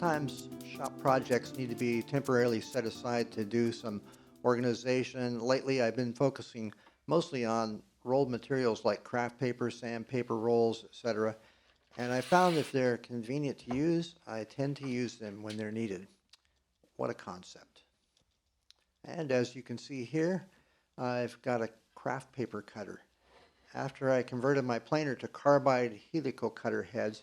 Sometimes shop projects need to be temporarily set aside to do some organization. Lately, I've been focusing mostly on rolled materials like craft paper, sandpaper rolls, etc. And I found if they're convenient to use, I tend to use them when they're needed. What a concept. And as you can see here, I've got a craft paper cutter. After I converted my planer to carbide helical cutter heads,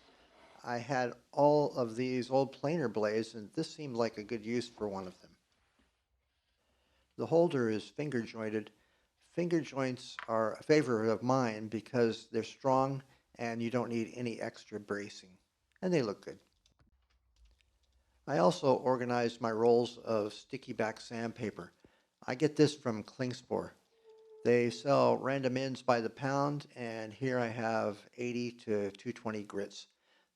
I had all of these old planer blades, and this seemed like a good use for one of them. The holder is finger jointed. Finger joints are a favorite of mine because they're strong and you don't need any extra bracing, and they look good. I also organized my rolls of sticky back sandpaper. I get this from Klingspor. They sell random ends by the pound, and here I have 80 to 220 grits.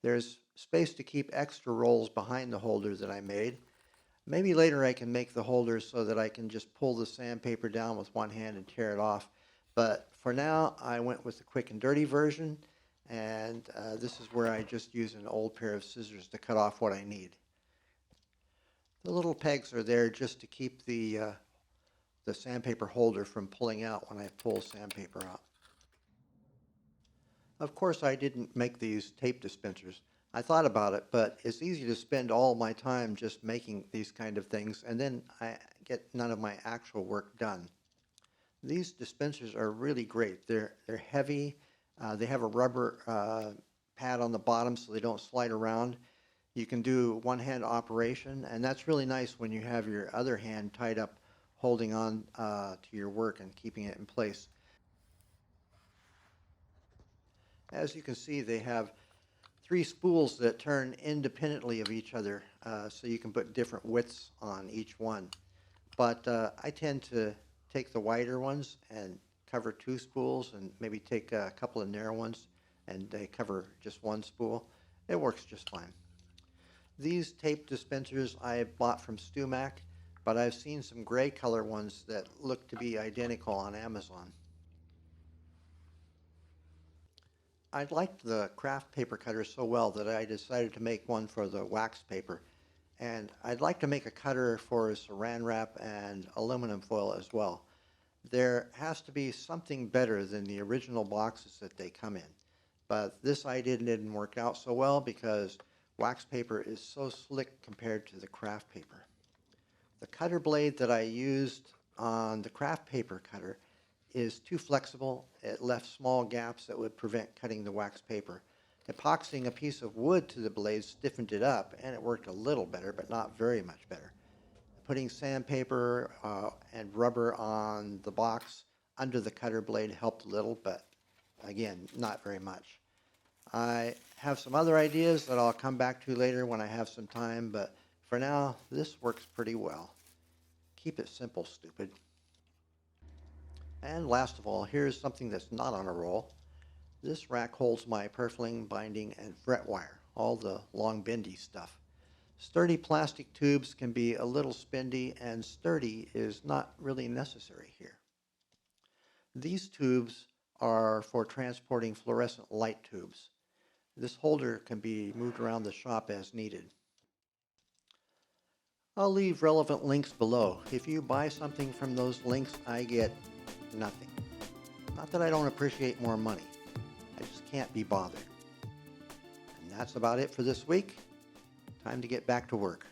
There's space to keep extra rolls behind the holder that I made. Maybe later I can make the holder so that I can just pull the sandpaper down with one hand and tear it off. But for now, I went with the quick and dirty version, and this is where I just use an old pair of scissors to cut off what I need. The little pegs are there just to keep the sandpaper holder from pulling out when I pull sandpaper out. Of course, I didn't make these tape dispensers. I thought about it, but it's easy to spend all my time just making these kind of things, and then I get none of my actual work done. These dispensers are really great. They're heavy. They have a rubber pad on the bottom so they don't slide around. You can do one-hand operation, and that's really nice when you have your other hand tied up holding on to your work and keeping it in place. As you can see, they have 3 spools that turn independently of each other, so you can put different widths on each one. But I tend to take the wider ones and cover 2 spools, and maybe take a couple of narrow ones and they cover just 1 spool. It works just fine. These tape dispensers I bought from StewMac, but I've seen some gray color ones that look to be identical on Amazon. I liked the craft paper cutter so well that I decided to make one for the wax paper. And I'd like to make a cutter for saran wrap and aluminum foil as well. There has to be something better than the original boxes that they come in. But this idea didn't work out so well because wax paper is so slick compared to the craft paper. The cutter blade that I used on the craft paper cutter is too flexible. It left small gaps that would prevent cutting the wax paper. Epoxying a piece of wood to the blade stiffened it up, and it worked a little better, but not very much better. Putting sandpaper and rubber on the box under the cutter blade helped a little, but again, not very much. I have some other ideas that I'll come back to later when I have some time, but for now, this works pretty well. Keep it simple, stupid. And last of all, here's something that's not on a roll. This rack holds my purfling, binding, and fret wire, all the long bendy stuff. Sturdy plastic tubes can be a little spendy, and sturdy is not really necessary here. These tubes are for transporting fluorescent light tubes. This holder can be moved around the shop as needed. I'll leave relevant links below. If you buy something from those links, I get nothing. Not that I don't appreciate more money. I just can't be bothered. And that's about it for this week. Time to get back to work.